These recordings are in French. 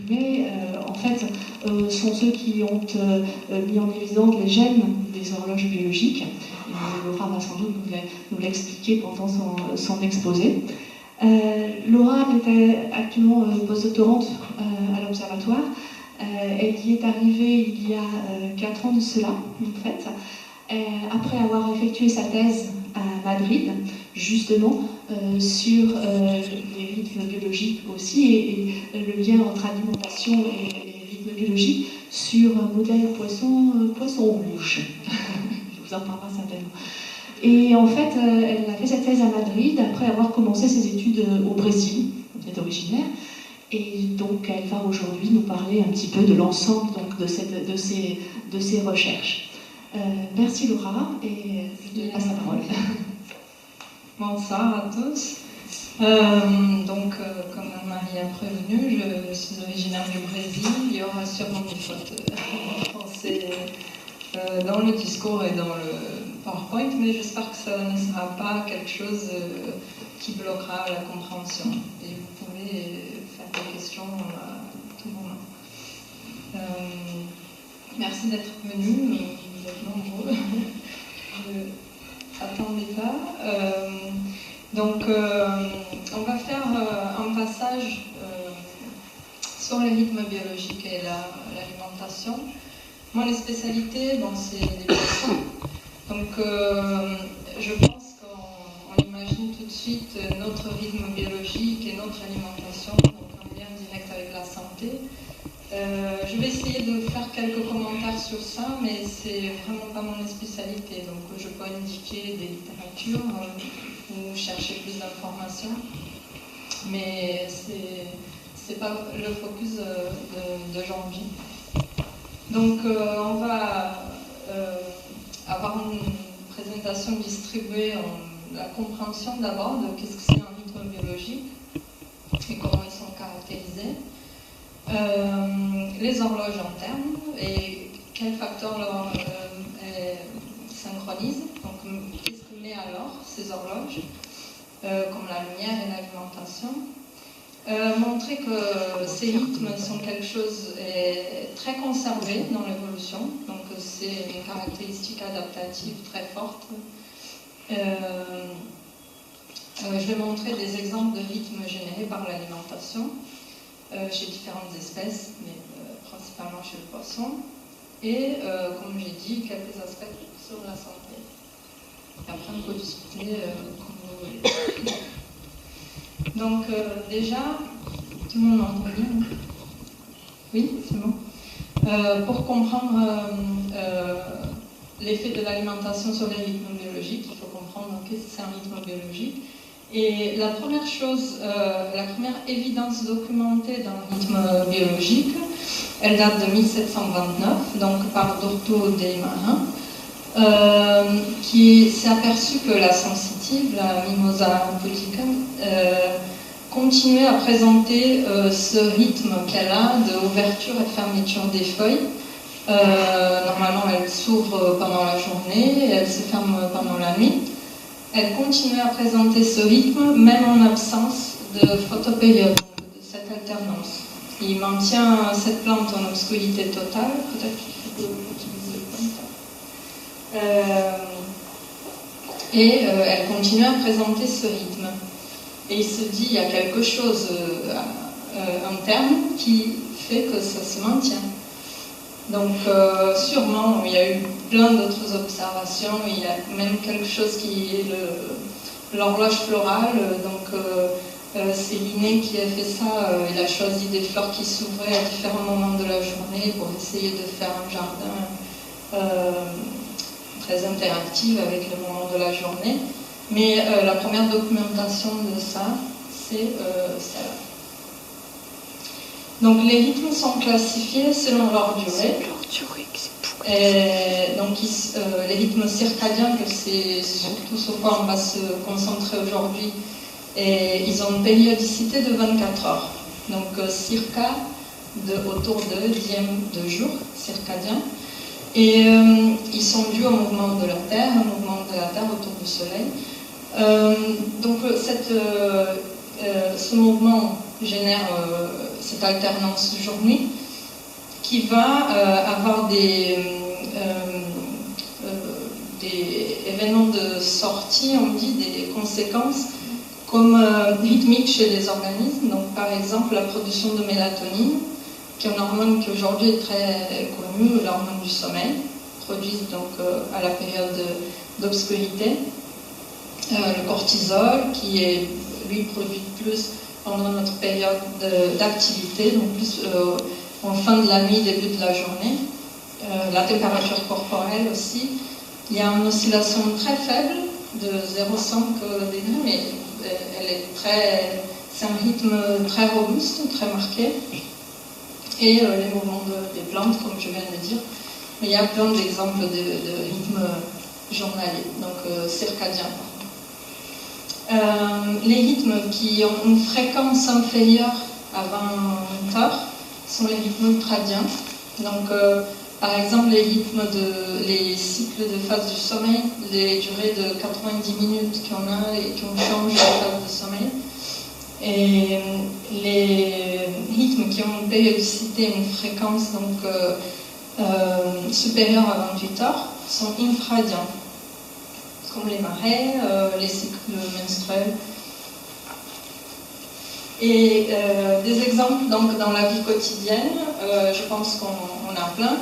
Mais en fait, sont ceux qui ont mis en évidence les gènes des horloges biologiques. Et Laura va sans doute nous l'expliquer pendant son exposé. Laura était actuellement postdoctorante à l'Observatoire. Elle y est arrivée il y a 4 ans de cela, en fait, après avoir effectué sa thèse à Madrid, justement, sur les rythmes biologiques aussi, et le lien entre alimentation et les rythmes biologiques sur un modèle poisson rouge. Je vous en parlerai certainement. Et en fait, elle a fait sa thèse à Madrid après avoir commencé ses études au Brésil, elle est originaire. Et donc, elle va aujourd'hui nous parler un petit peu de l'ensemble de ces recherches. Merci Laura, et je te passe la parole. Bonsoir à tous. Comme Marie a prévenu, je suis originaire du Brésil. Il y aura sûrement des fautes en français dans le discours et dans le PowerPoint, mais j'espère que ça ne sera pas quelque chose qui bloquera la compréhension. Et vous pouvez faire des questions à tout moment. Merci d'être venus, vous êtes nombreux. Je n'attendais pas. On va faire un passage sur les rythmes biologiques et l'alimentation. Moi, les spécialités, c'est les poissons. Donc, je pense qu'on imagine tout de suite notre rythme biologique et notre alimentation, donc un lien direct avec la santé. Je vais essayer de faire quelques commentaires sur ça, mais c'est vraiment pas mon spécialité. Donc, je peux indiquer des littératures ou chercher plus d'informations, mais c'est pas le focus de janvier. Donc, on va avoir une présentation distribuée en la compréhension d'abord de qu'est-ce que c'est un rythme biologique et comment ils sont caractérisés. Les horloges internes et quels facteurs synchronisent. Donc, qu'est-ce que met alors ces horloges, comme la lumière et l'alimentation. Montrer que ces rythmes sont quelque chose de très conservé dans l'évolution, donc c'est une caractéristique adaptative très forte. Je vais montrer des exemples de rythmes générés par l'alimentation chez différentes espèces, mais principalement chez le poisson, et comme j'ai dit, quelques aspects sur la santé. Et après on peut discuter comme vous voulez. Donc déjà, tout le monde entend bien? Oui, c'est bon. Pour comprendre l'effet de l'alimentation sur les rythmes biologiques, il faut comprendre qu'est-ce que c'est un rythme biologique. Et la première chose, la première évidence documentée d'un rythme biologique, elle date de 1729, donc par Dorto dei Marins, qui s'est aperçu que la sensitive, la Mimosa pudica, continuait à présenter ce rythme qu'elle a d'ouverture et fermeture des feuilles. Normalement, elle s'ouvre pendant la journée et elle se ferme pendant la nuit. Elle continue à présenter ce rythme même en absence de photopériode, de cette alternance. Il maintient cette plante en obscurité totale. Peut-être qu'il faut utiliser le pointeur. Elle continue à présenter ce rythme. Et il se dit, il y a quelque chose interne qui fait que ça se maintient. Donc sûrement, il y a eu plein d'autres observations, il y a même quelque chose qui est l'horloge florale, donc c'est Linné qui a fait ça, il a choisi des fleurs qui s'ouvraient à différents moments de la journée pour essayer de faire un jardin très interactif avec les moments de la journée. Mais la première documentation de ça, c'est celle-là. Donc les rythmes sont classifiés selon leur durée. Et donc les rythmes circadiens, que c'est surtout sur quoi on va se concentrer aujourd'hui, et ils ont une périodicité de 24 heures. Donc circa autour de dixième de jour circadien. Et ils sont dus au mouvement de la Terre autour du Soleil. Donc cette ce mouvement génère cette alternance jour-nuit qui va avoir des événements de sortie, on dit des conséquences comme rythmiques chez les organismes. Donc par exemple la production de mélatonine, qui est une hormone qui aujourd'hui est très connue, l'hormone du sommeil, produite donc à la période d'obscurité. Le cortisol, qui est lui produit plus pendant notre période d'activité, donc plus en fin de la nuit, début de la journée. La température corporelle aussi. Il y a une oscillation très faible de 0,5 degrés, mais c'est un rythme très robuste, très marqué. Et les mouvements des plantes, comme je viens de dire. Mais il y a plein d'exemples de rythmes journaliers, donc circadiens. Les rythmes qui ont une fréquence inférieure à 20 heures sont les rythmes ultradiens. Donc, par exemple, les cycles de phase du sommeil, les durées de 90 minutes qu'on a et qu'on change de phase de sommeil. Et les rythmes qui ont une périodicité, une fréquence donc, supérieure à 28 heures sont infradiens, comme les marées, les cycles menstruels. Et des exemples donc, dans la vie quotidienne, je pense qu'on a plein,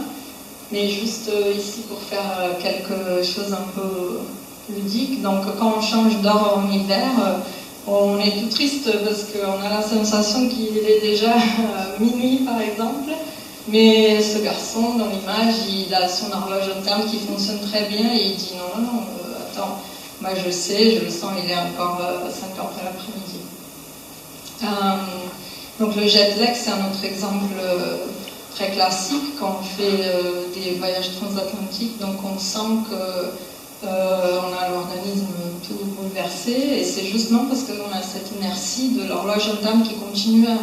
mais juste ici pour faire quelque chose un peu ludique. Donc quand on change d'heure en hiver, on est tout triste parce qu'on a la sensation qu'il est déjà minuit par exemple, mais ce garçon dans l'image, il a son horloge interne qui fonctionne très bien et il dit non, attends, moi je sais, je le sens, il est encore 5 heures de l'après-midi. Donc le jet lag, c'est un autre exemple très classique quand on fait des voyages transatlantiques, donc on sent que on a l'organisme tout bouleversé et c'est justement parce qu'on a cette inertie de l'horloge interne qui continue à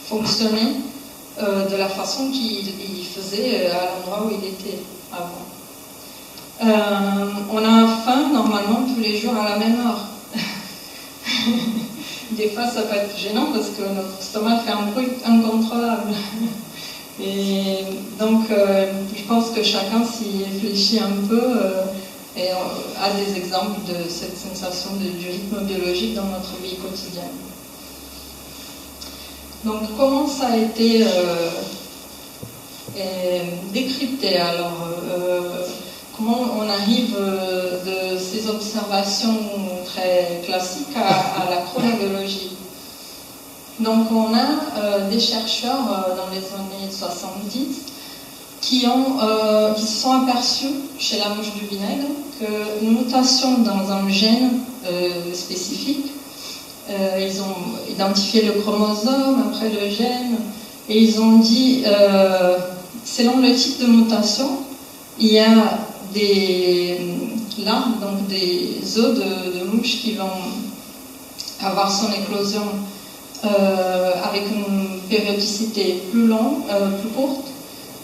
fonctionner de la façon qu'il faisait à l'endroit où il était avant. On a faim normalement tous les jours à la même heure. Des fois ça peut être gênant parce que notre estomac fait un bruit incontrôlable. Et donc je pense que chacun s'y réfléchit un peu et a des exemples de cette sensation du rythme biologique dans notre vie quotidienne. Donc comment ça a été décrypté alors comment on arrive de ces observations très classiques à la chronobiologie. Donc on a des chercheurs dans les années 70 qui se sont aperçus chez la mouche du vinaigre qu'une mutation dans un gène spécifique, ils ont identifié le chromosome, après le gène, et ils ont dit, selon le type de mutation, il y a des larves, donc des œufs de mouches qui vont avoir son éclosion avec une périodicité plus courte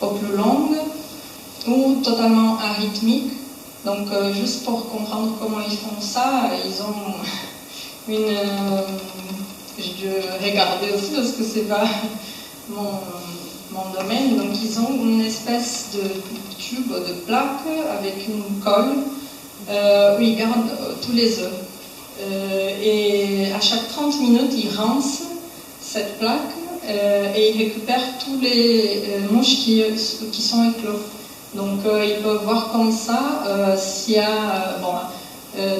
ou plus longue, ou totalement arythmique. Donc juste pour comprendre comment ils font ça, ils ont je regardais aussi parce que c'est pas mon domaine, donc ils ont une espèce de tube, de plaque avec une colle où ils gardent tous les œufs. Et à chaque 30 minutes, ils rincent cette plaque et ils récupèrent tous les mouches qui sont éclos. Donc ils peuvent voir comme ça s'il y a,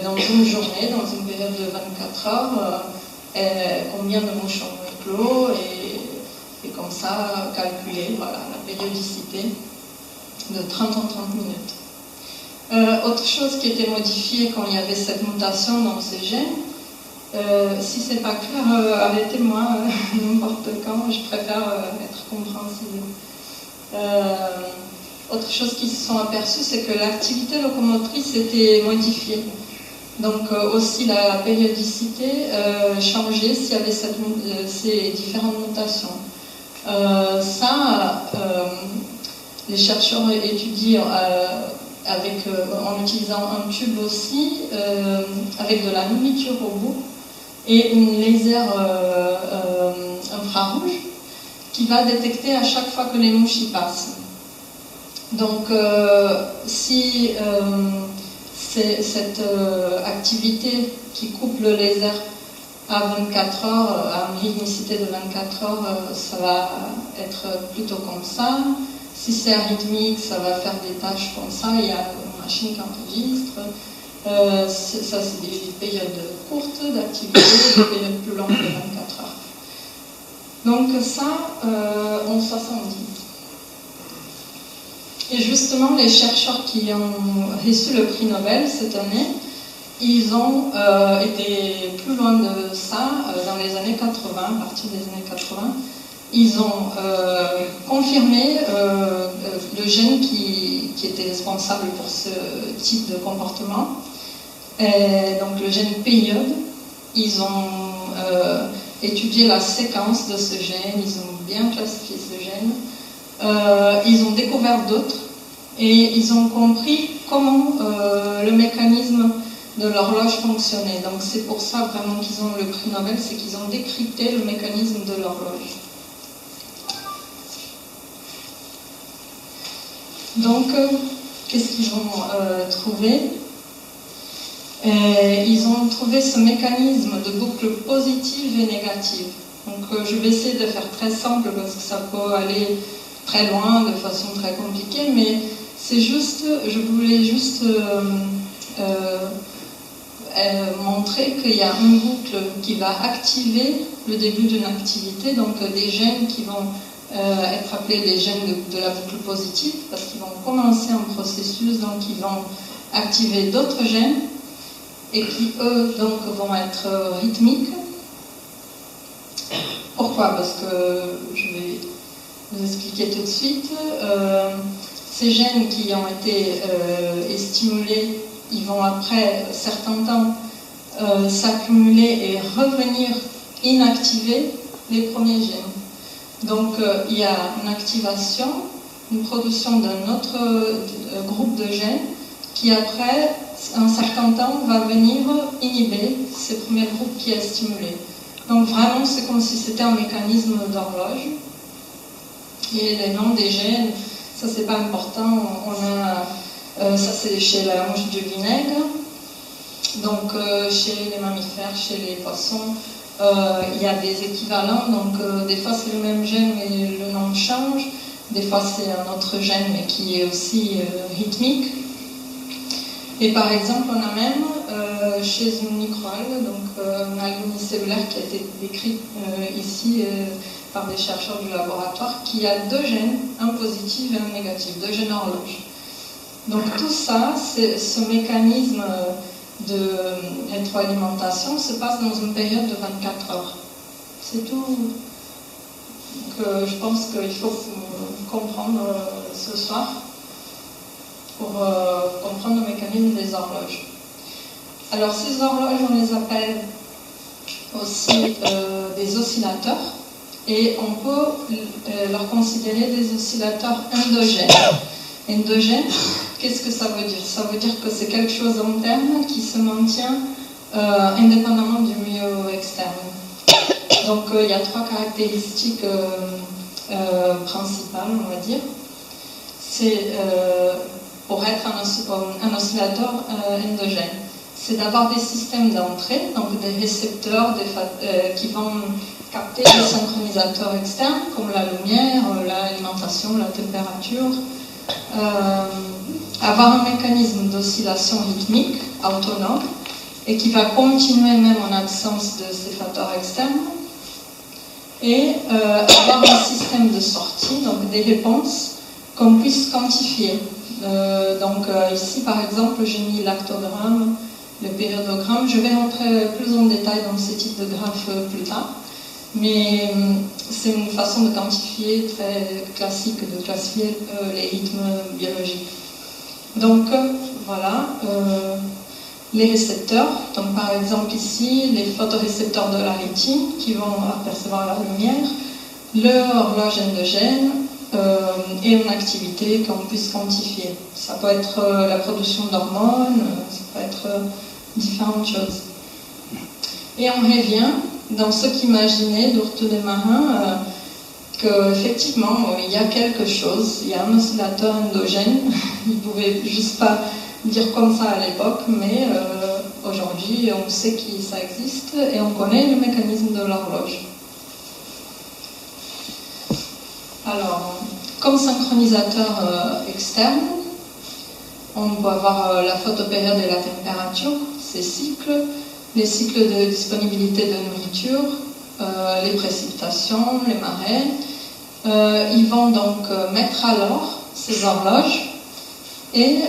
dans une journée, dans une période de 24 heures, combien de mouches ont éclos et comme ça calculer voilà, la périodicité de 30 en 30 minutes. Autre chose qui était modifiée quand il y avait cette mutation dans ces gènes, si c'est pas clair, arrêtez-moi n'importe quand, je préfère être compréhensible. Autre chose qui se sont aperçus, c'est que l'activité locomotrice était modifiée. Donc aussi la périodicité changeait s'il y avait ces différentes mutations. Les chercheurs étudient en utilisant un tube aussi, avec de la nourriture au bout. et une laser infrarouge qui va détecter à chaque fois que les mouches y passent. Donc si cette activité qui coupe le laser à 24 heures, à une rythmicité de 24 heures, ça va être plutôt comme ça. Si c'est arythmique, ça va faire des tâches comme ça. Il y a une machine qui enregistre. Ça, c'est des périodes courtes d'activité, des périodes plus longues de 24 heures. Donc ça, en 70. Et justement, les chercheurs qui ont reçu le prix Nobel cette année, ils ont été plus loin de ça dans les années 80, à partir des années 80. Ils ont confirmé le gène qui était responsable pour ce type de comportement, donc le gène PIOD. Ils ont étudié la séquence de ce gène, ils ont bien classifié ce gène, ils ont découvert d'autres et ils ont compris comment le mécanisme de l'horloge fonctionnait. Donc c'est pour ça vraiment qu'ils ont le prix Nobel, c'est qu'ils ont décrypté le mécanisme de l'horloge. Donc, qu'est-ce qu'ils ont trouvé? Ils ont trouvé ce mécanisme de boucle positive et négative. Donc, je vais essayer de faire très simple parce que ça peut aller très loin, de façon très compliquée, mais c'est juste, je voulais juste montrer qu'il y a une boucle qui va activer le début d'une activité, donc des gènes qui vont être appelés les gènes de la boucle positive, parce qu'ils vont commencer un processus, donc ils vont activer d'autres gènes, et qui, eux, donc, vont être rythmiques. Pourquoi? Parce que je vais vous expliquer tout de suite. Ces gènes qui ont été stimulés, ils vont après certain temps s'accumuler et revenir inactiver les premiers gènes. Donc il y a une activation, une production d'un autre groupe de gènes qui après un certain temps va venir inhiber ces premiers groupes qui est stimulé. Donc vraiment c'est comme si c'était un mécanisme d'horloge. Et les noms des gènes, ça c'est pas important, ça c'est chez la mouche du vinaigre, donc chez les mammifères, chez les poissons, il y a des équivalents, donc des fois c'est le même gène mais le nom change, des fois c'est un autre gène mais qui est aussi rythmique. Et par exemple on a même chez une microalgue, donc une algue unicellulaire qui a été décrite ici par des chercheurs du laboratoire, qui a deux gènes, un positif et un négatif, deux gènes horloge. Donc tout ça, ce mécanisme de rétroalimentation se passe dans une période de 24 heures. C'est tout. Donc, je pense qu'il faut comprendre ce soir pour comprendre le mécanisme des horloges. Alors ces horloges, on les appelle aussi des oscillateurs. Et on peut leur considérer des oscillateurs endogènes. Endogène, qu'est-ce que ça veut dire? Ça veut dire que c'est quelque chose interne qui se maintient indépendamment du milieu externe. Donc il y a trois caractéristiques principales, on va dire. C'est pour être un oscillateur endogène. C'est d'avoir des systèmes d'entrée, donc des récepteurs qui vont capter des synchronisateurs externes comme la lumière, l'alimentation, la température, avoir un mécanisme d'oscillation rythmique autonome et qui va continuer même en absence de ces facteurs externes, et avoir un système de sortie, donc des réponses qu'on puisse quantifier. Donc ici par exemple j'ai mis l'actogramme, le périodogramme. Je vais rentrer plus en détail dans ce type de graphe plus tard. Mais c'est une façon de quantifier très classique, de classifier les rythmes biologiques. Donc voilà, les récepteurs, donc par exemple ici, les photorécepteurs de la rétine qui vont apercevoir la lumière, l'horloge endogène et une activité qu'on puisse quantifier. Ça peut être la production d'hormones, ça peut être différentes choses. Et on revient dans ce qu'imaginaient Durto des Marins, qu'effectivement, il y a quelque chose, il y a un oscillateur endogène, ils ne pouvaient juste pas dire comme ça à l'époque, mais aujourd'hui, on sait que ça existe et on connaît le mécanisme de l'horloge. Alors, comme synchronisateur externe, on peut avoir la photopériode et la température, ces cycles, les cycles de disponibilité de nourriture, les précipitations, les marées. Ils vont donc mettre à l'heure ces horloges et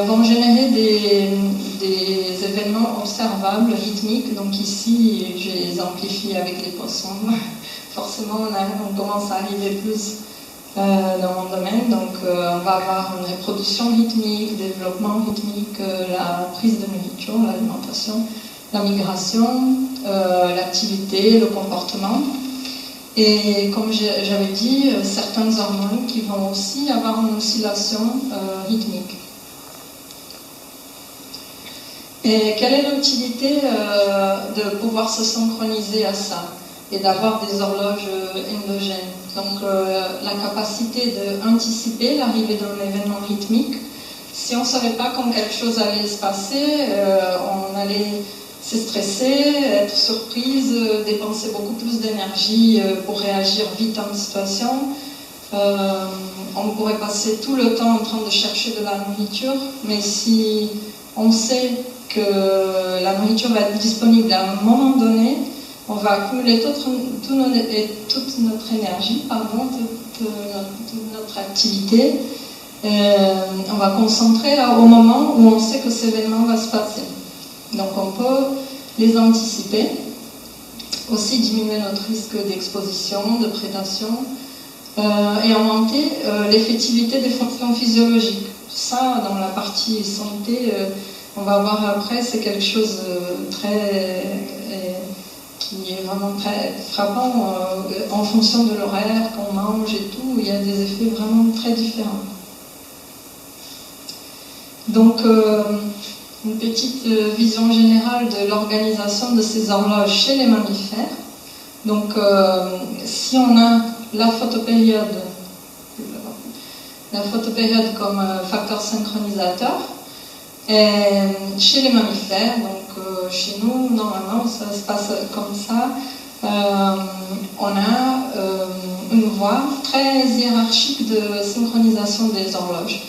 vont générer des événements observables, rythmiques. Donc ici, je les amplifie avec les poissons. Forcément, on commence à arriver plus dans mon domaine. Donc on va avoir une reproduction rythmique, développement rythmique, la prise de nourriture, l'alimentation, la migration, l'activité, le comportement. Et comme j'avais dit, certaines hormones qui vont aussi avoir une oscillation rythmique. Et quelle est l'utilité de pouvoir se synchroniser à ça et d'avoir des horloges endogènes? Donc la capacité d'anticiper l'arrivée d'un événement rythmique. Si on ne savait pas quand quelque chose allait se passer, on allait se stresser, être surprise, dépenser beaucoup plus d'énergie pour réagir vite à une situation. On pourrait passer tout le temps en train de chercher de la nourriture, mais si on sait que la nourriture va être disponible à un moment donné, on va accumuler toute notre énergie, toute notre activité. On va concentrer au moment où on sait que cet événement va se passer. Donc on peut les anticiper, aussi diminuer notre risque d'exposition, de prédation, et augmenter l'effectivité des fonctions physiologiques. Tout ça, dans la partie santé, on va voir après, c'est quelque chose qui est vraiment très frappant. En fonction de l'horaire qu'on mange et tout, il y a des effets vraiment très différents. Donc, une petite vision générale de l'organisation de ces horloges chez les mammifères. Donc, si on a la photopériode comme facteur synchronisateur, chez les mammifères, donc chez nous, normalement, ça se passe comme ça. On a une voie très hiérarchique de synchronisation des horloges.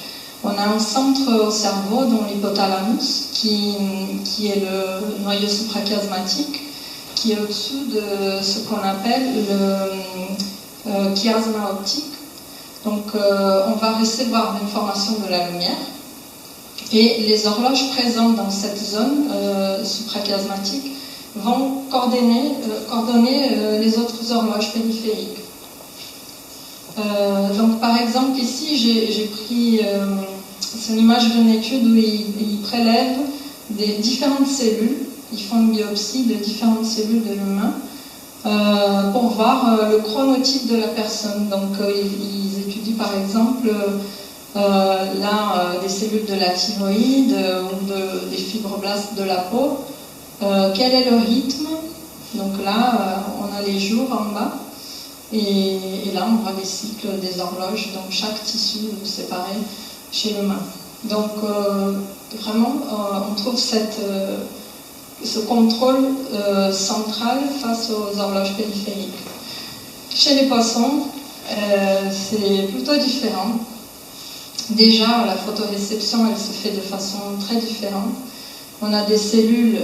On a un centre au cerveau, dont l'hypothalamus, qui est le noyau suprachiasmatique, qui est au-dessus de ce qu'on appelle le chiasma optique. Donc, on va recevoir l'information de la lumière. Et les horloges présentes dans cette zone suprachiasmatique vont coordonner les autres horloges périphériques. Donc par exemple ici j'ai pris c'est une image d'une étude où ils prélèvent des différentes cellules, ils font une biopsie de différentes cellules de l'humain pour voir le chronotype de la personne. Donc ils étudient par exemple des cellules de la thyroïde ou des fibroblastes de la peau. Quel est le rythme? Donc là on a les jours en bas. Et là, on voit les cycles des horloges, donc chaque tissu séparé chez l'humain. Donc, vraiment, on trouve ce contrôle central face aux horloges périphériques. Chez les poissons, c'est plutôt différent. Déjà, la photoréception, elle se fait de façon très différente. On a des cellules...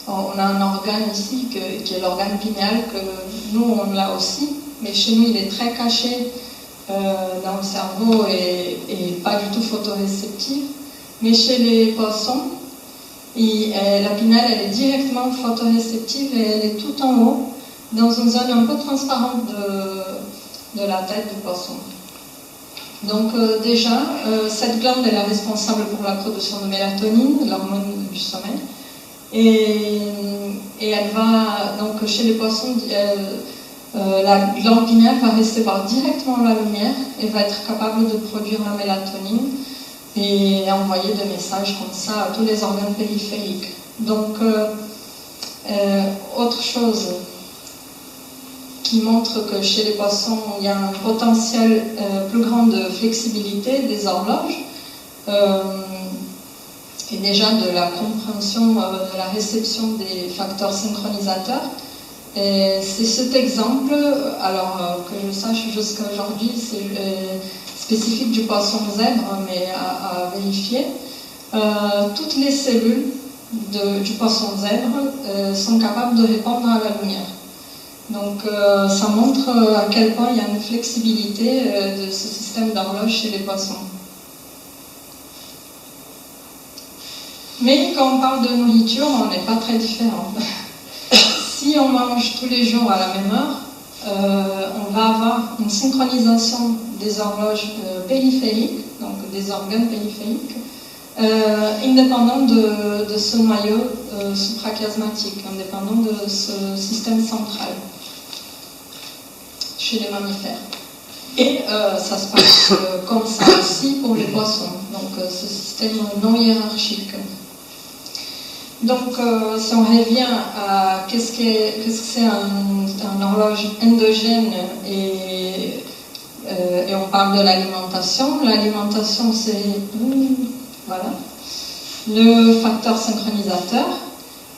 on a un organe ici qui est l'organe pinéal, que nous on l'a aussi, mais chez nous il est très caché dans le cerveau et pas du tout photoréceptif. Mais chez les poissons, la pinèle elle est directement photoréceptive et elle est tout en haut, dans une zone un peu transparente de la tête du poisson. Donc déjà, cette glande elle est responsable pour la production de mélatonine, l'hormone du sommeil. Et elle va, donc chez les poissons, la glande pinéale va recevoir directement la lumière et va être capable de produire la mélatonine et envoyer des messages comme ça à tous les organes périphériques. Donc Autre chose qui montre que chez les poissons, il y a un potentiel plus grand de flexibilité des horloges et déjà de la compréhension de la réception des facteurs synchronisateurs. C'est cet exemple, alors que je sache jusqu'à aujourd'hui, c'est spécifique du poisson zèbre, mais à vérifier. Toutes les cellules du poisson zèbre sont capables de répondre à la lumière. Donc ça montre à quel point il y a une flexibilité de ce système d'horloge chez les poissons. Mais quand on parle de nourriture, on n'est pas très différent. Si on mange tous les jours à la même heure, on va avoir une synchronisation des horloges périphériques, donc des organes périphériques, indépendant de ce noyau suprachiasmatique, indépendant de ce système central chez les mammifères. Et ça se passe comme ça aussi pour les poissons, donc ce système non hiérarchique. Donc si on revient à qu'est-ce que c'est un horloge endogène et on parle de l'alimentation. L'alimentation, c'est voilà, le facteur synchronisateur.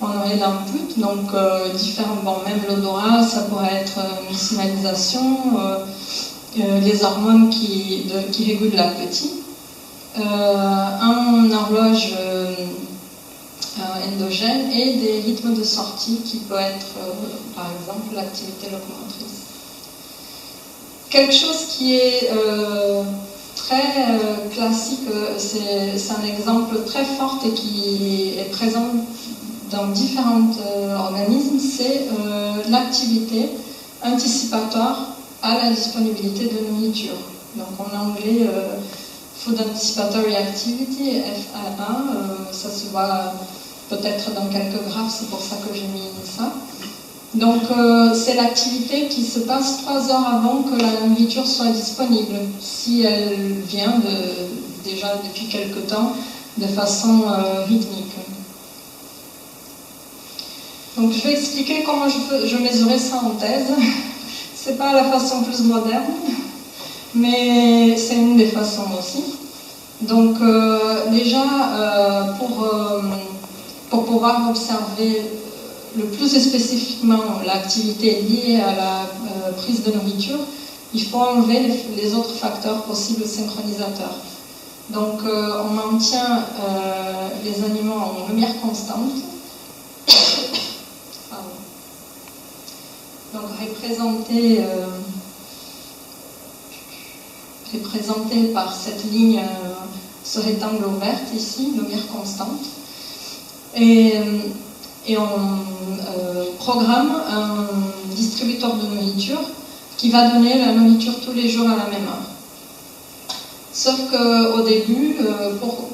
On aurait l'input, donc différents, bon, même l'odorat, ça pourrait être une signalisation, les hormones qui régulent l'appétit. Un horloge endogène et des rythmes de sortie qui peut être, par exemple, l'activité locomotrice. Quelque chose qui est très classique, c'est un exemple très fort et qui est présent dans différents organismes, c'est l'activité anticipatoire à la disponibilité de nourriture. Donc en anglais, Food Anticipatory Activity, FA1, ça se voit peut-être dans quelques graphes, c'est pour ça que j'ai mis ça. Donc c'est l'activité qui se passe 3 heures avant que la nourriture soit disponible, si elle vient déjà depuis quelque temps de façon rythmique. Donc je vais expliquer comment je mesurais ça en thèse. C'est pas la façon plus moderne, mais c'est une des façons aussi. Donc déjà pour pouvoir observer le plus spécifiquement l'activité liée à la prise de nourriture, il faut enlever les autres facteurs possibles synchronisateurs. Donc on maintient les animaux en lumière constante. Donc représenté par cette ligne, ce rectangle vert ici, lumière constante. Et on programme un distributeur de nourriture qui va donner la nourriture tous les jours à la même heure. Sauf qu'au début, pour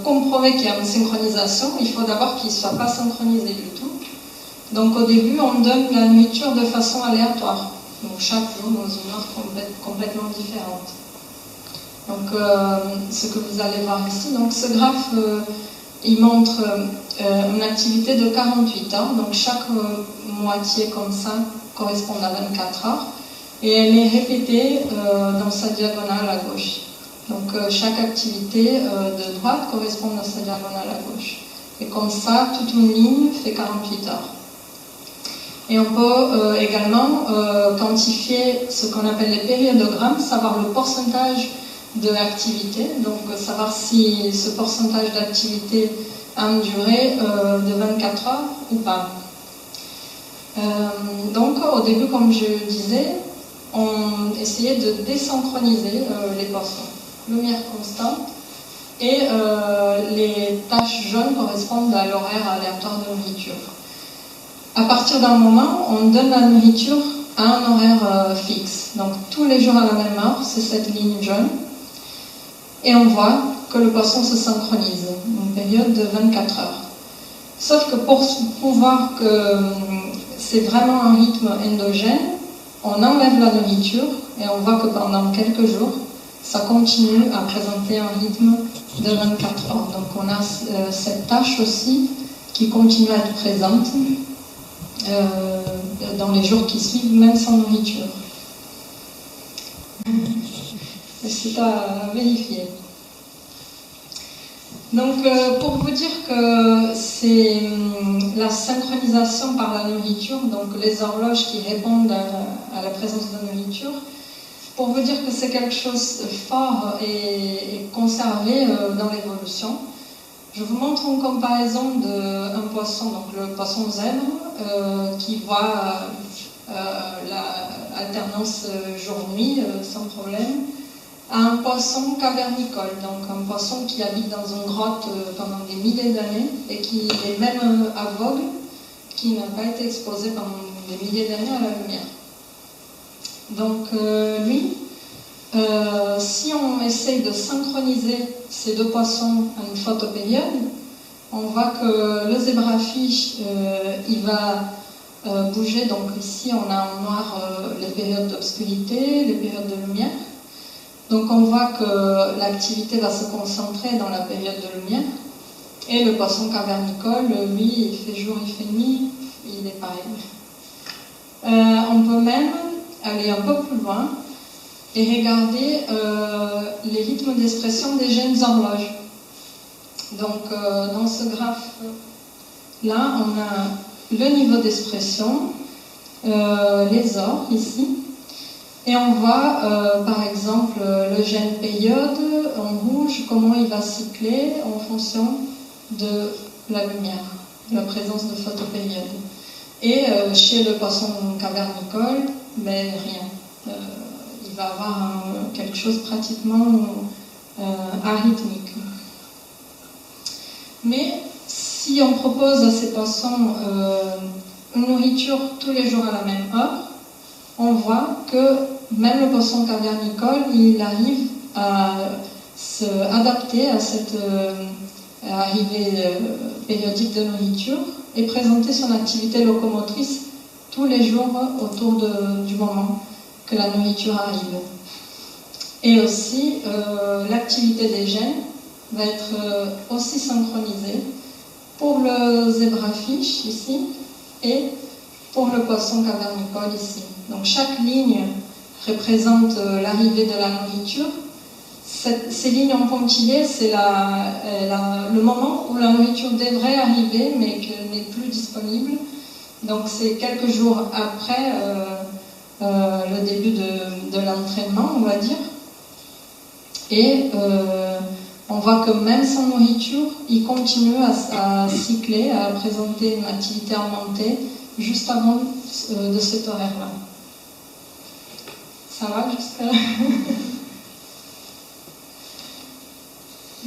comprover qu'il y a une synchronisation, il faut d'abord qu'il ne soit pas synchronisé du tout. Donc au début, on donne la nourriture de façon aléatoire. Donc chaque jour dans une heure complètement différente. Donc ce que vous allez voir ici, donc ce graphe, il montre une activité de 48 heures. Donc chaque moitié comme ça correspond à 24 heures. Et elle est répétée dans sa diagonale à gauche. Donc chaque activité de droite correspond à sa diagonale à gauche. Et comme ça, toute une ligne fait 48 heures. Et on peut également quantifier ce qu'on appelle les périodogrammes, savoir le pourcentage de l'activité, donc savoir si ce pourcentage d'activité a une durée de 24 heures ou pas. Donc au début, comme je disais, on essayait de désynchroniser les poissons. Lumière constante et les taches jaunes correspondent à l'horaire aléatoire de nourriture. À partir d'un moment, on donne la nourriture à un horaire fixe. Donc tous les jours à la même heure, c'est cette ligne jaune. Et on voit que le poisson se synchronise, une période de 24 heures. Sauf que pour voir que c'est vraiment un rythme endogène, on enlève la nourriture et on voit que pendant quelques jours, ça continue à présenter un rythme de 24 heures. Donc on a cette tâche aussi qui continue à être présente dans les jours qui suivent, même sans nourriture. C'est à vérifier. Donc, pour vous dire que c'est la synchronisation par la nourriture, donc les horloges qui répondent à la présence de nourriture, pour vous dire que c'est quelque chose de fort et conservé dans l'évolution, je vous montre une comparaison d'un poisson, donc le poisson zèbre, qui voit l'alternance jour-nuit sans problème, à un poisson cavernicole, donc un poisson qui habite dans une grotte pendant des milliers d'années et qui est même aveugle, qui n'a pas été exposé pendant des milliers d'années à la lumière. Donc lui, si on essaye de synchroniser ces deux poissons à une photopériode, on voit que le zébrafiche, il va bouger. Donc ici, on a en noir les périodes d'obscurité, les périodes de lumière. Donc on voit que l'activité va se concentrer dans la période de lumière. Et le poisson cavernicole, lui, il fait jour, il fait nuit, il est pareil. On peut même aller un peu plus loin et regarder les rythmes d'expression des jeunes horloges. Donc dans ce graphe-là, on a le niveau d'expression, les ors ici, et on voit par exemple le gène période en rouge, comment il va cycler en fonction de la lumière, de la présence de photopériode. Et chez le poisson cavernicole, mais rien. Il va avoir quelque chose pratiquement arythmique. Mais si on propose à ces poissons une nourriture tous les jours à la même heure, on voit que même le poisson cavernicole, il arrive à s'adapter à cette arrivée périodique de nourriture et présenter son activité locomotrice tous les jours autour du moment que la nourriture arrive. Et aussi, l'activité des gènes va être aussi synchronisée pour le zébrafiche ici et pour le poisson cavernicole ici. Donc chaque ligne représente l'arrivée de la nourriture. Ces lignes en pointillés, c'est le moment où la nourriture devrait arriver mais qu'elle n'est plus disponible. Donc c'est quelques jours après le début de l'entraînement, on va dire. Et on voit que même sans nourriture, il continue à cycler, à présenter une activité augmentée juste avant de cet horaire-là. Ça va jusqu'à là?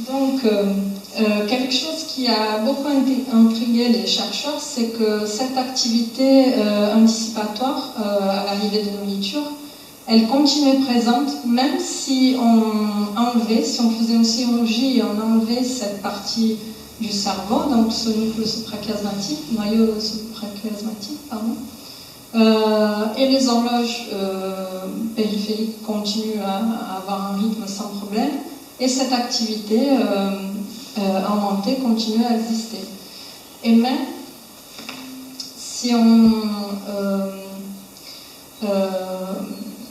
Donc, quelque chose qui a beaucoup intrigué les chercheurs, c'est que cette activité anticipatoire à l'arrivée de nourriture, elle continue présente même si si on faisait une chirurgie et on enlevait cette partie du cerveau, donc ce nucléus suprachiasmatique, noyau suprachiasmatique, pardon. Et les horloges périphériques continuent à avoir un rythme sans problème. Et cette activité augmentée continue à exister. Et même si on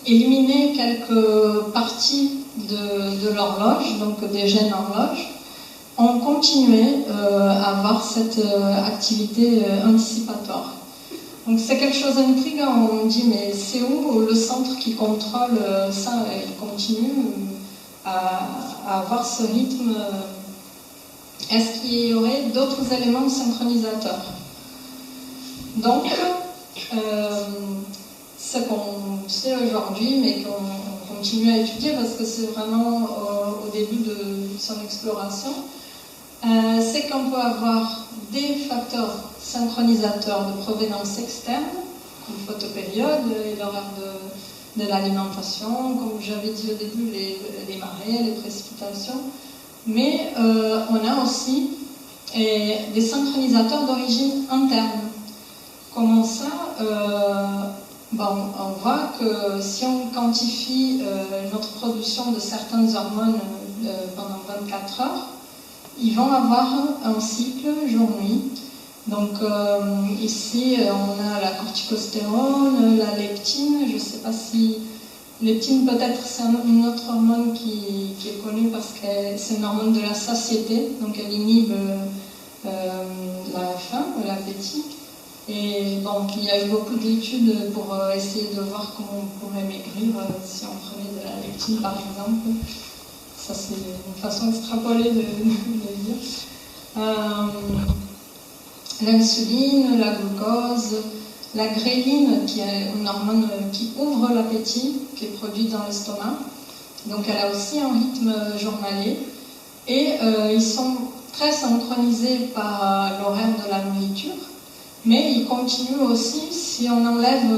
éliminait quelques parties de l'horloge, donc des gènes horloges, on continuait à avoir cette activité anticipatoire. Donc c'est quelque chose d'intriguant. On dit mais c'est où le centre qui contrôle ça? Il continue à avoir ce rythme. Est-ce qu'il y aurait d'autres éléments synchronisateurs? Donc, ce qu'on sait aujourd'hui, mais qu'on continue à étudier parce que c'est vraiment au début de son exploration, c'est qu'on peut avoir des facteurs synchronisateurs de provenance externe, comme photopériode et l'horaire de l'alimentation, comme j'avais dit au début, les marées, les précipitations. Mais on a aussi des synchronisateurs d'origine interne. Comment ça? On voit que si on quantifie notre production de certaines hormones pendant 24 heures, ils vont avoir un cycle jour-nuit. Donc ici, on a la corticostérone, la leptine. Je ne sais pas si leptine, peut-être, c'est une autre hormone qui est connue parce que c'est une hormone de la satiété. Donc elle inhibe la faim, l'appétit. Et bon, il y a eu beaucoup d'études pour essayer de voir comment on pourrait maigrir si on prenait de la leptine, par exemple. Ça, c'est une façon extrapolée de le dire. L'insuline, la glucose, la gréline, qui est une hormone qui ouvre l'appétit, qui est produite dans l'estomac. Donc elle a aussi un rythme journalier. Et ils sont très synchronisés par l'horaire de la nourriture, mais ils continuent aussi si on enlève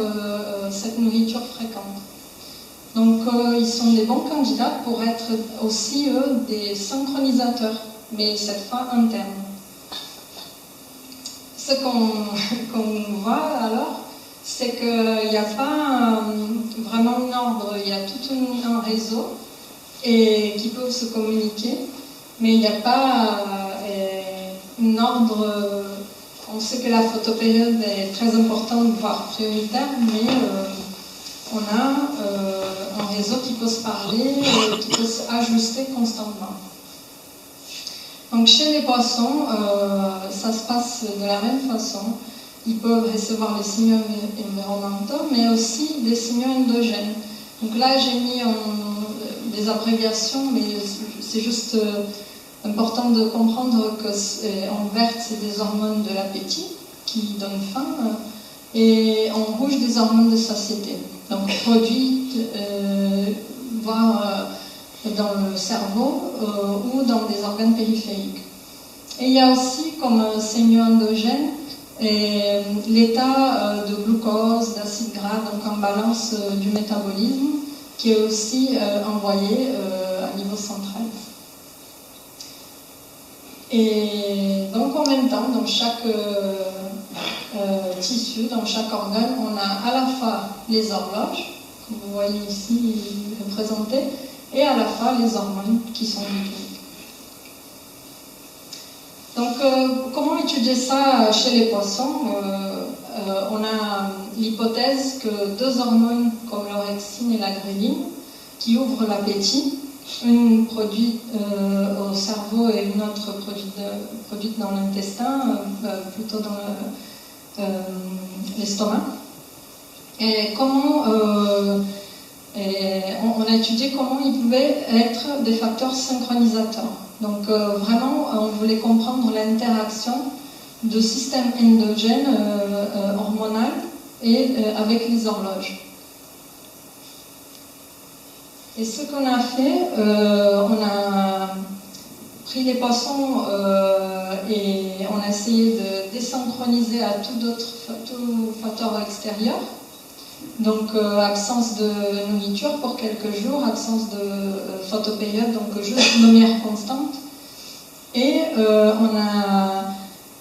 cette nourriture fréquente. Donc ils sont des bons candidats pour être aussi, eux, des synchronisateurs, mais cette fois internes. Ce qu'on voit alors, c'est qu'il n'y a pas vraiment un ordre, il y a tout un réseau et qui peuvent se communiquer, mais il n'y a pas un ordre. On sait que la photopériode est très importante, voire prioritaire, mais on a un réseau qui peut se parler, qui peut s'ajuster constamment. Donc chez les poissons, ça se passe de la même façon. Ils peuvent recevoir les signaux environnementaux, mais aussi des signaux endogènes. Donc là, j'ai mis des abréviations, mais c'est juste important de comprendre qu'en vert, c'est des hormones de l'appétit qui donnent faim, et en rouge, des hormones de satiété. Donc produites, voire dans le cerveau ou dans des organes périphériques. Et il y a aussi comme signaux endogènes l'état de glucose, d'acide gras, donc en balance du métabolisme, qui est aussi envoyé à niveau central. Et donc en même temps, dans chaque tissu, dans chaque organe, on a à la fois les horloges, que vous voyez ici représentées, et à la fois les hormones qui sont mécaniques. Donc comment étudier ça chez les poissons? On a l'hypothèse que deux hormones comme l'orexine et la gréline, qui ouvrent l'appétit, une produite au cerveau et une autre produite dans l'intestin, plutôt dans l'estomac. Et comment on a étudié comment ils pouvaient être des facteurs synchronisateurs. Donc vraiment, on voulait comprendre l'interaction de systèmes endogènes hormonal et avec les horloges. Et ce qu'on a fait, on a pris les poissons et on a essayé de désynchroniser à tout facteur extérieur. Donc absence de nourriture pour quelques jours, absence de photopériode, donc juste lumière constante. Et on a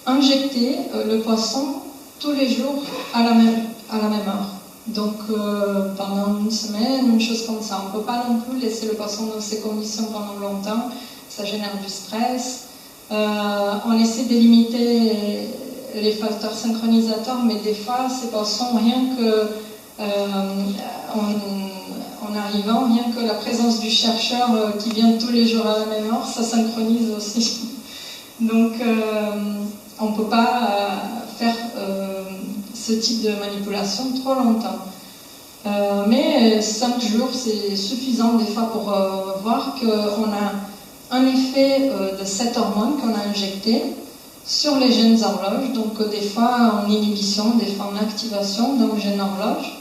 injecté le poisson tous les jours à la même heure. Donc pendant une semaine, une chose comme ça. On ne peut pas non plus laisser le poisson dans ces conditions pendant longtemps, ça génère du stress. On essaie de limiter les facteurs synchronisateurs, mais des fois ces poissons, rien que en arrivant, rien que la présence du chercheur qui vient tous les jours à la même heure, ça synchronise aussi. Donc on ne peut pas faire ce type de manipulation trop longtemps. Mais 5 jours, c'est suffisant des fois pour voir qu'on a un effet de cette hormone qu'on a injectée sur les gènes horloges, donc des fois en inhibition, des fois en activation dans le gène horloge.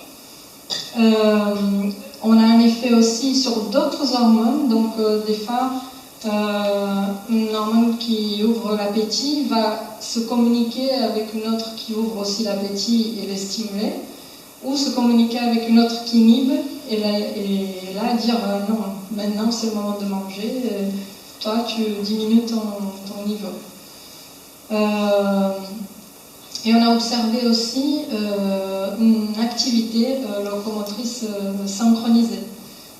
On a un effet aussi sur d'autres hormones, donc des fois une hormone qui ouvre l'appétit va se communiquer avec une autre qui ouvre aussi l'appétit et les stimuler, ou se communiquer avec une autre qui inhibe et là dire non, maintenant c'est le moment de manger, toi tu diminues ton niveau. Et on a observé aussi une activité locomotrice synchronisée.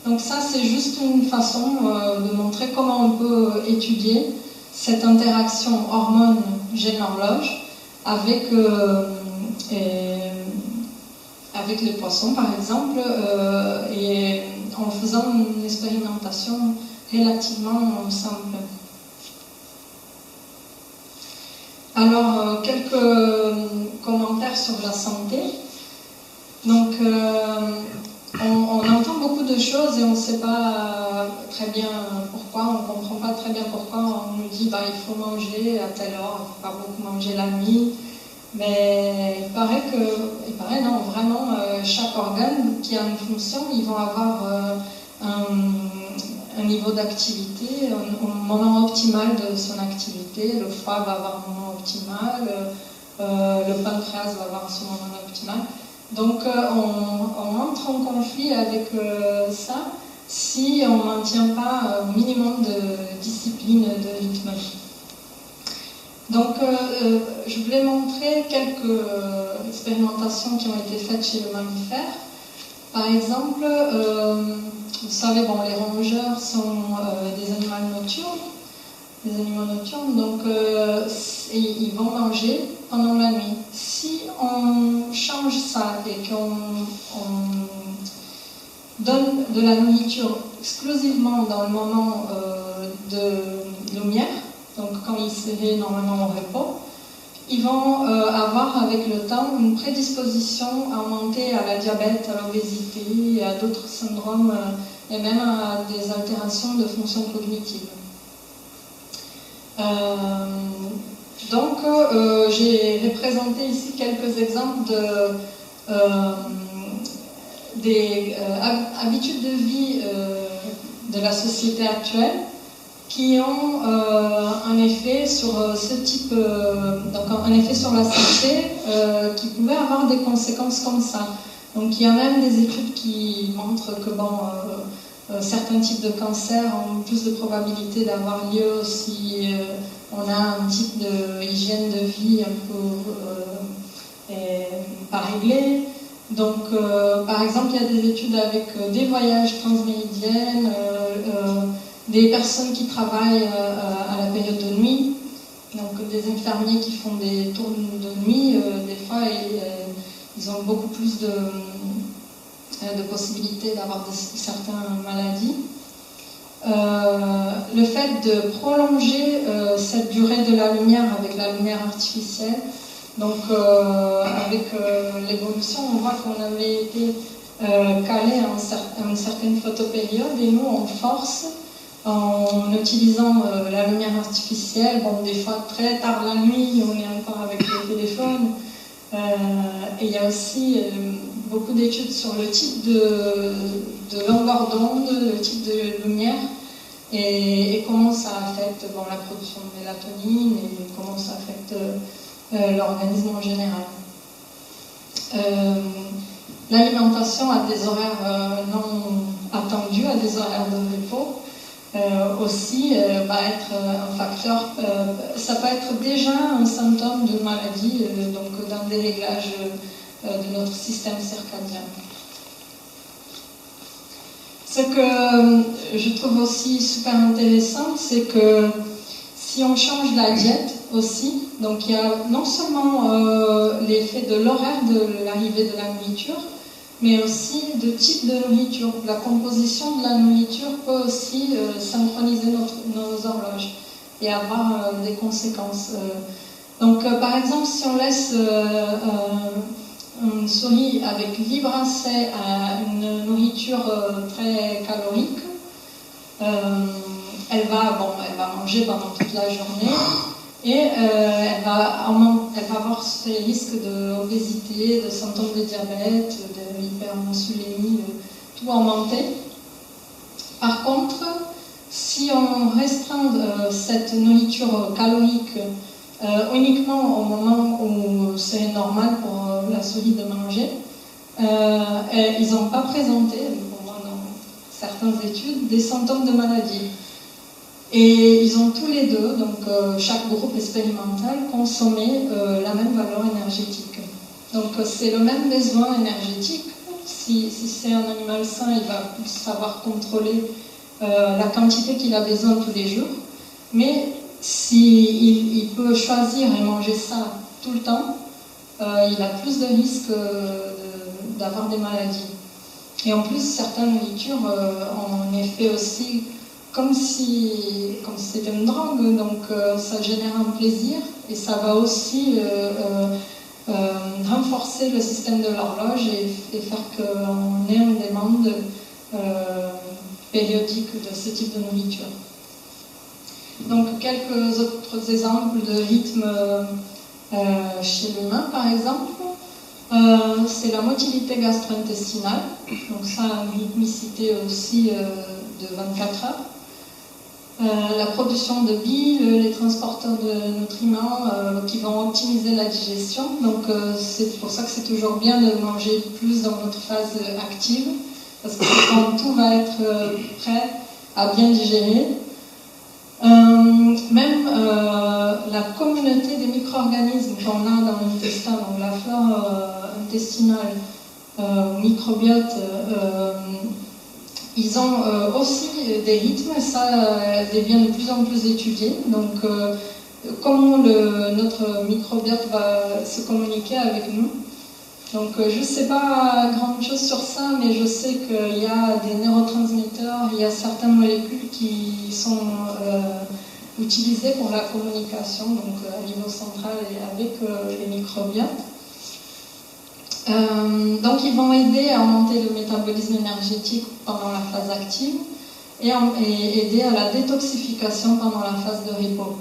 Donc ça, c'est juste une façon de montrer comment on peut étudier cette interaction hormone-gène-horloge avec les poissons par exemple, et en faisant une expérimentation relativement simple. Alors, quelques commentaires sur la santé. Donc, on entend beaucoup de choses et on ne sait pas très bien pourquoi, on ne comprend pas très bien pourquoi. On nous dit il faut manger à telle heure, il ne faut pas beaucoup manger la nuit. Mais il paraît non, vraiment, chaque organe qui a une fonction, ils vont avoir un niveau d'activité, un moment optimal de son activité. Le foie va avoir un moment optimal, le pancréas va avoir son moment optimal. Donc on entre en conflit avec ça si on ne maintient pas un minimum de discipline, de rythme. Donc je voulais montrer quelques expérimentations qui ont été faites chez le mammifère. Par exemple, vous savez, les rongeurs sont des animaux nocturnes, donc ils vont manger pendant la nuit. Si on change ça et qu'on donne de la nourriture exclusivement dans le moment de lumière, donc quand ils seraient normalement au repos, ils vont avoir avec le temps une prédisposition à monter à la diabète, à l'obésité, à d'autres syndromes et même à des altérations de fonction cognitive. Donc j'ai représenté ici quelques exemples des habitudes de vie de la société actuelle qui ont un effet sur ce type, donc un effet sur la santé qui pouvait avoir des conséquences comme ça. Donc il y a même des études qui montrent que certains types de cancers ont plus de probabilité d'avoir lieu si on a un type de hygiène de vie un peu pas réglé. Donc par exemple il y a des études avec des voyages transméridiennes, des personnes qui travaillent à la période de nuit, donc des infirmiers qui font des tours de nuit, des fois ils ont beaucoup plus de possibilités d'avoir certaines maladies. Le fait de prolonger cette durée de la lumière avec la lumière artificielle, donc avec l'évolution, on voit qu'on avait été calé à une certaine photopériode et nous on force en utilisant la lumière artificielle. Des fois très tard la nuit, on est encore avec le téléphone. Et il y a aussi beaucoup d'études sur le type de longueur d'onde, le type de lumière et comment ça affecte la production de mélatonine et comment ça affecte l'organisme en général. L'alimentation à des horaires non attendus, à des horaires de repos, aussi va être un facteur, ça peut être déjà un symptôme de maladie, donc d'un déréglage de notre système circadien. Ce que je trouve aussi super intéressant, c'est que si on change la diète aussi, donc il y a non seulement l'effet de l'horaire de l'arrivée de la nourriture, mais aussi de type de nourriture. La composition de la nourriture peut aussi synchroniser nos horloges et avoir des conséquences. Donc par exemple, si on laisse une souris avec libre accès à une nourriture très calorique, elle va manger pendant toute la journée et elle va avoir ces risques d'obésité, de symptômes de diabète, de l'hyperinsulémie, tout augmenter. Par contre, si on restreint cette nourriture calorique uniquement au moment où c'est normal pour la souris de manger, ils n'ont pas présenté, pour moi dans certaines études, des symptômes de maladie. Et ils ont tous les deux, donc chaque groupe expérimental, consommé la même valeur énergétique. Donc c'est le même besoin énergétique. Si c'est un animal sain, il va savoir contrôler la quantité qu'il a besoin tous les jours. Mais s'il peut choisir et manger ça tout le temps, il a plus de risques d'avoir des maladies. Et en plus, certaines nourritures ont un effet aussi comme si c'était une drogue, donc ça génère un plaisir et ça va aussi renforcer le système de l'horloge et faire qu'on ait une demande périodique de ce type de nourriture. Donc quelques autres exemples de rythme chez l'humain, par exemple. C'est la motilité gastro-intestinale, donc ça a une rythmicité aussi de 24 heures. La production de bile, les transporteurs de nutriments qui vont optimiser la digestion, donc c'est pour ça que c'est toujours bien de manger plus dans notre phase active, parce que quand tout va être prêt à bien digérer, même la communauté des micro-organismes qu'on a dans l'intestin, donc la flore intestinale, microbiote, ils ont aussi des rythmes et ça devient de plus en plus étudié. Donc, comment notre microbiote va se communiquer avec nous. Donc, je ne sais pas grand chose sur ça, mais je sais qu'il y a des neurotransmetteurs, il y a certaines molécules qui sont utilisées pour la communication, donc à niveau central et avec les microbiotes. Donc ils vont aider à augmenter le métabolisme énergétique pendant la phase active et aider à la détoxification pendant la phase de repos.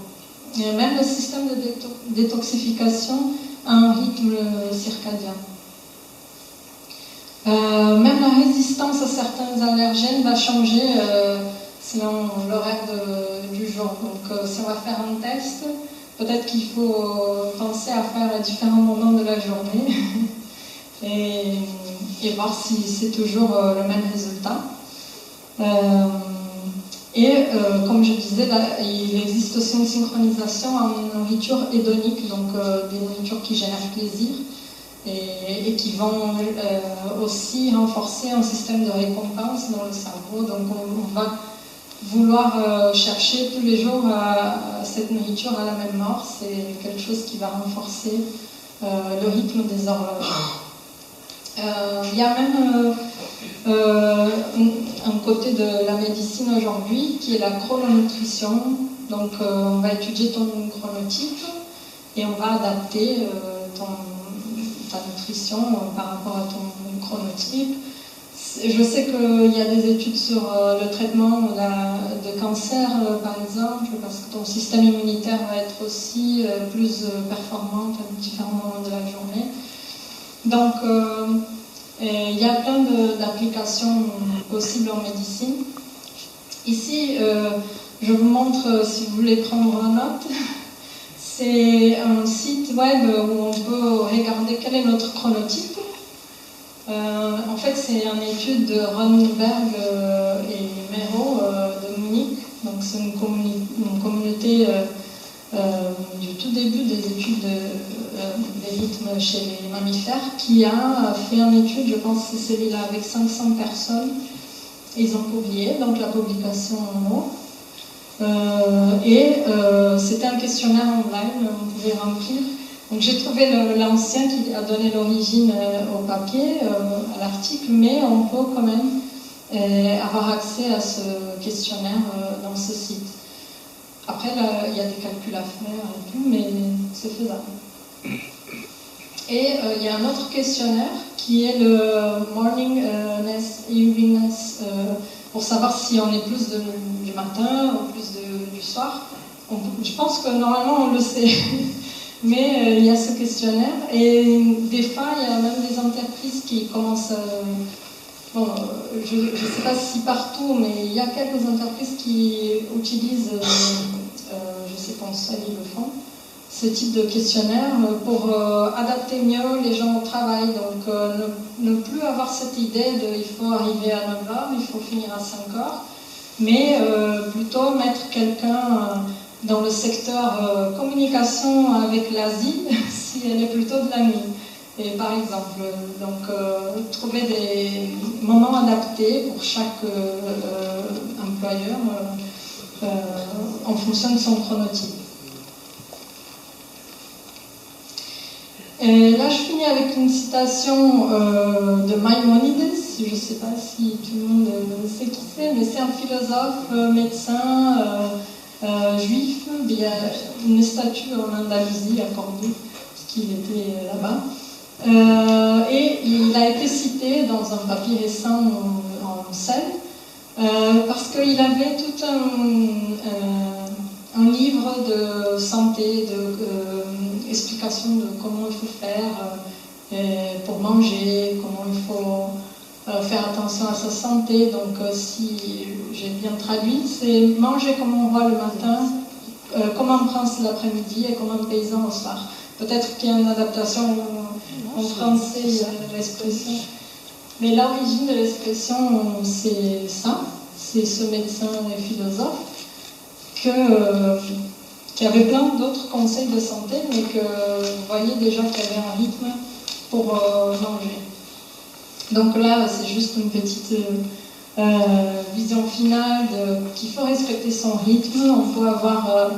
Et même le système de détoxification a un rythme circadien. Même la résistance à certains allergènes va changer selon l'horaire du jour. Donc si on va faire un test, peut-être qu'il faut penser à faire à différents moments de la journée. Et voir si c'est toujours le même résultat. Comme je disais, là, il existe aussi une synchronisation en nourriture hédonique, donc des nourritures qui génèrent plaisir et qui vont aussi renforcer un système de récompense dans le cerveau. Donc on va vouloir chercher tous les jours cette nourriture à la même heure. C'est quelque chose qui va renforcer le rythme des horloges. Il y a même un côté de la médecine aujourd'hui qui est la chrononutrition. Donc on va étudier ton chronotype et on va adapter ta nutrition par rapport à ton chronotype. Je sais qu'il y a des études sur le traitement de cancer, par exemple, parce que ton système immunitaire va être aussi plus performant à différents moments de la journée. Donc, il y a plein d'applications possibles en médecine. Ici, je vous montre, si vous voulez prendre en note, c'est un site web où on peut regarder quel est notre chronotype. En fait, c'est une étude de Ronenberg et Mero de Munich. Donc, c'est une communauté du tout début des études des rythmes chez les mammifères qui a fait une étude, je pense que c'est celui-là, avec 500 personnes. Ils ont publié, donc la publication en haut. C'était un questionnaire online, on pouvait remplir. Donc j'ai trouvé l'ancien qui a donné l'origine au papier, à l'article, mais on peut quand même avoir accès à ce questionnaire dans ce site. Après, là, il y a des calculs à faire et tout, mais c'est faisable. Et il y a un autre questionnaire qui est le morningness, eveningness, pour savoir si on est plus du matin ou plus du soir. Je pense que normalement on le sait. Mais il y a ce questionnaire et des fois il y a même des entreprises qui commencent, bon, je ne sais pas si partout, mais il y a quelques entreprises qui utilisent, je sais pas en Australie ils le font, ce type de questionnaire pour adapter mieux les gens au travail. Donc ne plus avoir cette idée de il faut arriver à 9h, il faut finir à 5h, mais plutôt mettre quelqu'un dans le secteur communication avec l'Asie, si elle est plutôt de la nuit. Et par exemple, donc trouver des moments adaptés pour chaque employeur en fonction de son chronotype. Et là, je finis avec une citation de Maïmonides. Je ne sais pas si tout le monde sait qui c'est, mais c'est un philosophe, médecin, juif. Il y a une statue en Andalousie à Cordoue, parce qu'il était là-bas. Et il a été cité dans un papier récent en Seine, parce qu'il avait tout un livre de santé, d'explication de comment il faut faire pour manger, comment il faut faire attention à sa santé. Donc si j'ai bien traduit, c'est manger comme on voit le matin, comme on pense l'après-midi et comme un paysan au soir. Peut-être qu'il y a une adaptation en français de l'expression. Mais l'origine de l'expression, c'est ça, c'est ce médecin et philosophe qui avait plein d'autres conseils de santé, mais que vous voyez déjà qu'il y avait un rythme pour manger. Donc là, c'est juste une petite vision finale qu'il faut respecter son rythme. On peut avoir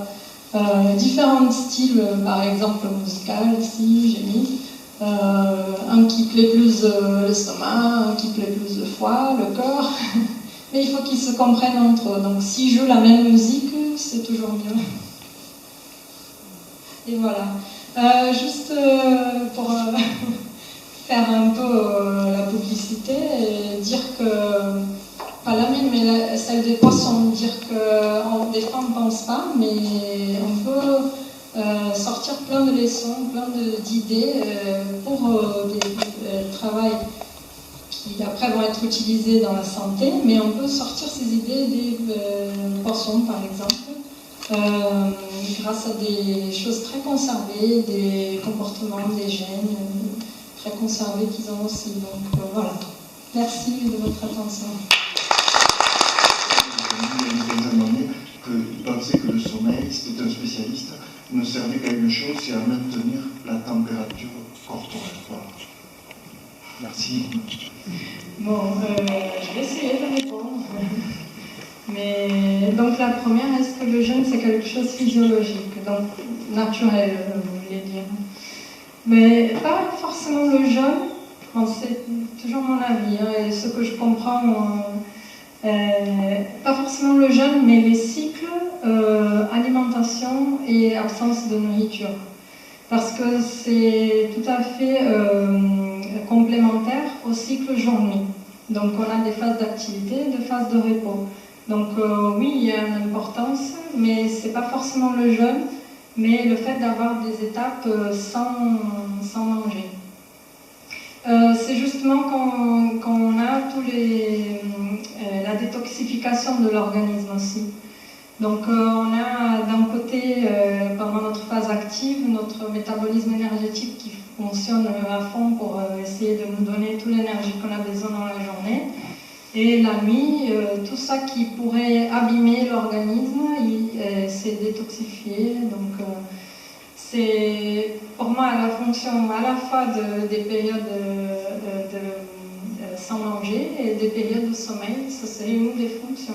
différents styles, par exemple musical, si j'ai mis. Un qui plaît plus l'estomac, un qui plaît plus le foie, le corps. Mais il faut qu'ils se comprennent entre eux. Donc s'ils jouent la même musique, c'est toujours mieux. Et voilà. Juste pour faire un peu la publicité et dire que, pas la mienne, mais celle des poissons, dire que des fois on ne pense pas, mais on peut sortir plein de leçons, plein d'idées pour des travail qui après vont être utilisés dans la santé, mais on peut sortir ces idées des poissons par exemple, grâce à des choses très conservées, des comportements, des gènes très conservés qu'ils ont aussi. Donc voilà. Merci de votre attention. Il pensait que le sommeil, c'était un spécialiste, ne servait qu'à une chose, c'est à maintenir la température corporelle. Voilà. Merci. Bon, je vais essayer de répondre. Mais donc la première, est-ce que le jeûne c'est quelque chose de physiologique, donc naturel, vous voulez dire? Mais pas forcément le jeûne, bon, c'est toujours mon avis, hein, et ce que je comprends, pas forcément le jeûne, mais les cycles alimentation et absence de nourriture. Parce que c'est tout à fait complémentaire au cycle jour-nuit. Donc on a des phases d'activité et des phases de repos. Donc oui, il y a une importance, mais ce n'est pas forcément le jeûne, mais le fait d'avoir des étapes sans manger. C'est justement quand on a la détoxification de l'organisme aussi. Donc on a d'un côté, pendant notre phase active, notre métabolisme énergétique qui fonctionne à fond pour essayer de nous donner toute l'énergie qu'on a besoin dans la journée. Et la nuit, tout ça qui pourrait abîmer l'organisme, c'est détoxifié. Donc c'est pour moi la fonction à la fois des périodes sans manger et des périodes de sommeil. Ça serait une des fonctions.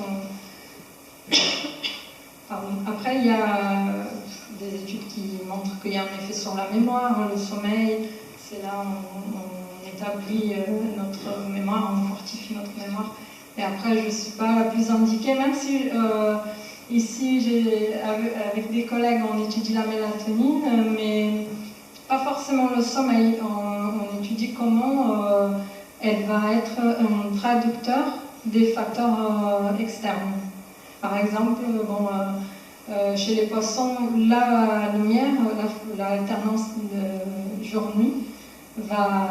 Pardon. Après, il y a des études qui montrent qu'il y a un effet sur la mémoire. Le sommeil, c'est là où on établit notre mémoire, on fortifie notre mémoire. Et après, je ne suis pas la plus indiquée, même si ici, avec des collègues, on étudie la mélatonine, mais pas forcément le sommeil. On étudie comment elle va être un traducteur des facteurs externes. Par exemple, chez les poissons, la lumière, l'alternance de jour-nuit va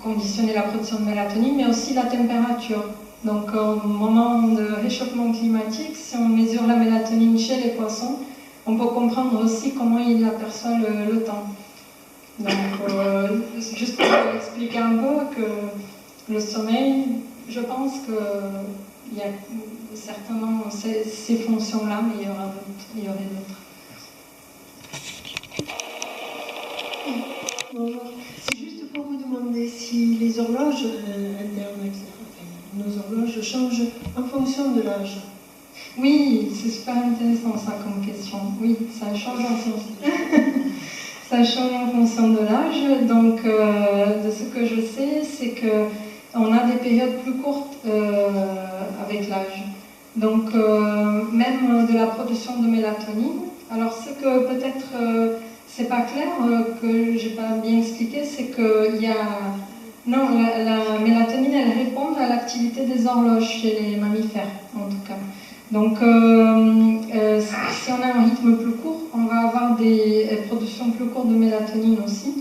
conditionner la production de mélatonine, mais aussi la température. Donc au moment de réchauffement climatique, si on mesure la mélatonine chez les poissons, on peut comprendre aussi comment il aperçoit le temps. Donc juste pour expliquer un peu que le sommeil, je pense qu'il y a certainement ces fonctions-là, mais il y aurait d'autres. Bonjour. C'est juste pour vous demander si les horloges internes, nos horloges changent en fonction de l'âge. Oui, c'est super intéressant ça comme question. Oui, ça change en fonction. Ça change en fonction de l'âge. Donc, de ce que je sais, c'est qu'on a des périodes plus courtes avec l'âge. Donc, même de la production de mélatonine. Alors, ce que peut-être c'est pas clair, que j'ai pas bien expliqué, c'est qu'il y a... Non, la mélatonine, elle répond à l'activité des horloges chez les mammifères, en tout cas. Donc, si on a un rythme plus court, on va avoir des productions plus courtes de mélatonine aussi.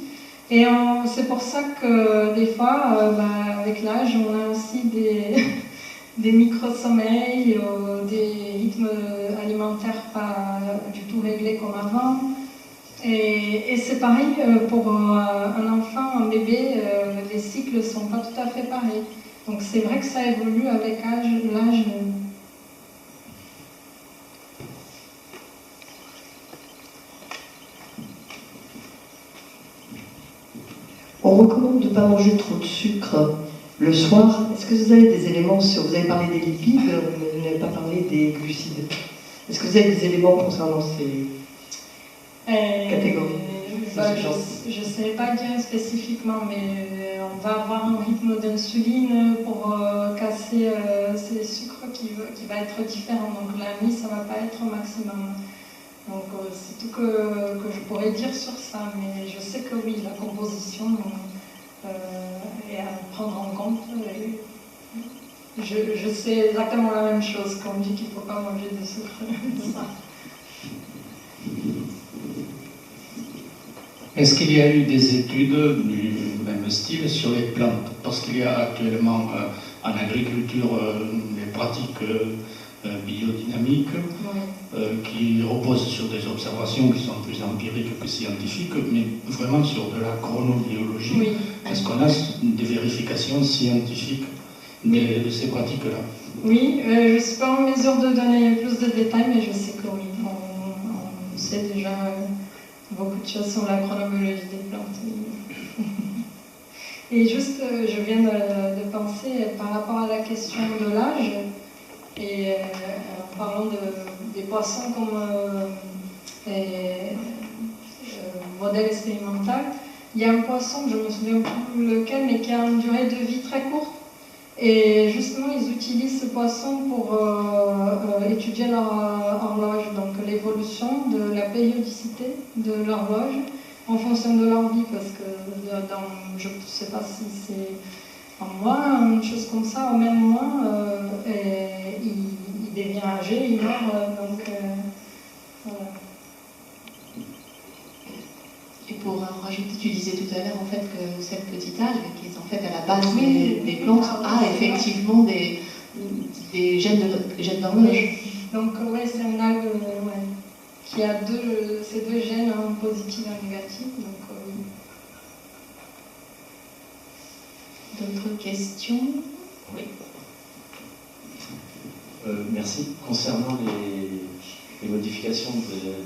Et c'est pour ça que des fois, avec l'âge, on a aussi des micro-sommeils, des rythmes alimentaires pas du tout réglés comme avant. Et c'est pareil pour un enfant, un bébé, les cycles ne sont pas tout à fait pareils. Donc c'est vrai que ça évolue avec l'âge. On recommande de ne pas manger trop de sucre le soir. Est-ce que vous avez des éléments sur... Vous avez parlé des lipides, mais vous n'avez pas parlé des glucides. Est-ce que vous avez des éléments concernant ces catégories? Je ne sais pas dire spécifiquement, mais on va avoir un rythme d'insuline pour casser ces sucres qui va être différent. Donc la nuit, ça ne va pas être au maximum. Donc c'est tout que je pourrais dire sur ça, mais je sais que oui, la composition est à prendre en compte. Je sais exactement la même chose quand on dit qu'il ne faut pas manger de sucre. Est-ce qu'il y a eu des études du même style sur les plantes? Parce qu'il y a actuellement en agriculture des pratiques biodynamiques qui reposent sur des observations qui sont plus empiriques que scientifiques, mais vraiment sur de la chronobiologie. Oui. Est-ce qu'on a des vérifications scientifiques de ces pratiques-là? Oui, je ne suis pas en mesure de donner plus de détails, mais je sais que oui, on sait déjà beaucoup de choses sur la chronobiologie des plantes. Et juste, je viens de penser par rapport à la question de l'âge, et en parlant des poissons comme modèle expérimental, il y a un poisson, je ne me souviens plus lequel, mais qui a une durée de vie très courte. Et justement, ils utilisent ce poisson pour étudier leur horloge, donc l'évolution de la périodicité de l'horloge en fonction de leur vie, parce que je ne sais pas si c'est en mois, une chose comme ça, au même mois, il devient âgé, il meurt, donc voilà. Et pour en rajouter, tu disais tout à l'heure en fait que cette petite algue, qui est en fait à la base des plantes, a effectivement des gènes d'horloge. Donc oui, c'est une algue qui a ces deux gènes, un positif et un négatif. Donc, D'autres questions? Oui. Merci. Concernant les modifications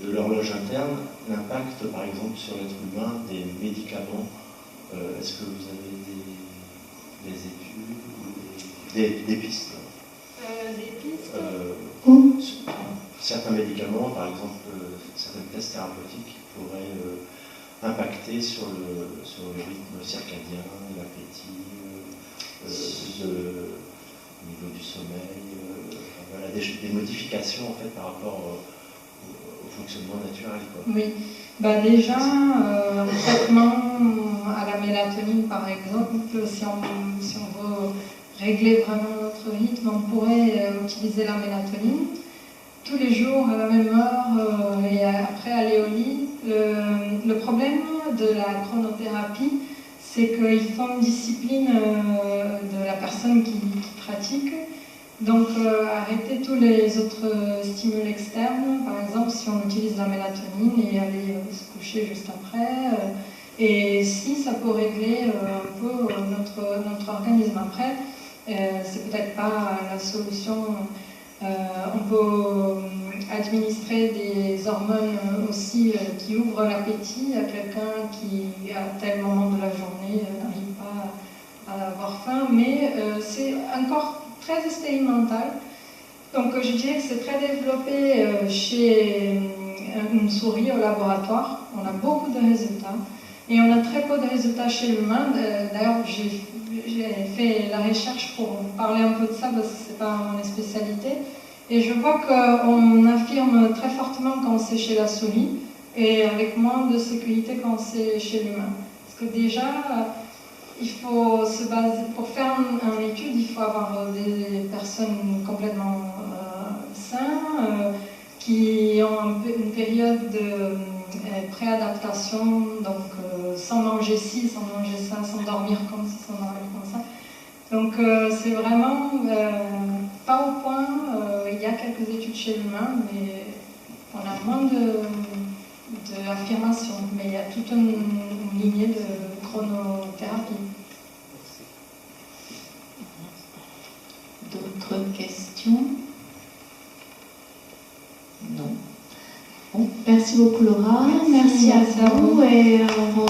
de l'horloge interne, l'impact par exemple sur l'être humain des médicaments, est-ce que vous avez des études ou des pistes? Des pistes Certains médicaments, par exemple certaines tests thérapeutiques pourraient impacter sur le rythme circadien, l'appétit, le niveau du sommeil, voilà, des modifications en fait par rapport au fonctionnement naturel, quoi. Oui, déjà, un traitement à la mélatonine par exemple, si on veut régler vraiment notre rythme, on pourrait utiliser la mélatonine tous les jours à la même heure et après aller au lit. Le problème de la chronothérapie, c'est qu'il faut une discipline de la personne qui pratique. Donc arrêter tous les autres stimuli externes, par exemple si on utilise la mélatonine et aller se coucher juste après. Et si ça peut régler un peu notre organisme. Après, c'est peut-être pas la solution. On peut administrer des hormones aussi qui ouvrent l'appétit à quelqu'un qui, à tel moment de la journée, n'arrive pas à avoir faim. Mais c'est encore très expérimental. Donc je dirais que c'est très développé chez une souris au laboratoire. On a beaucoup de résultats. Et on a très peu de résultats chez l'humain. D'ailleurs, j'ai fait la recherche pour parler un peu de ça parce que ce n'est pas mon spécialité. Et je vois qu'on affirme très fortement quand c'est chez la souris et avec moins de sécurité quand c'est chez l'humain. Parce que déjà, il faut se baser, pour faire une étude, il faut avoir des personnes complètement saines, qui ont une période de préadaptation, donc sans manger ci, sans manger ça, sans dormir comme ci, sans dormir comme ça. Donc c'est vraiment pas au point. Il y a quelques études chez l'humain, mais on a moins d'affirmations. Mais il y a toute une lignée de chronothérapie. D'autres questions? Non. Bon, merci beaucoup Laura, merci à vous et on va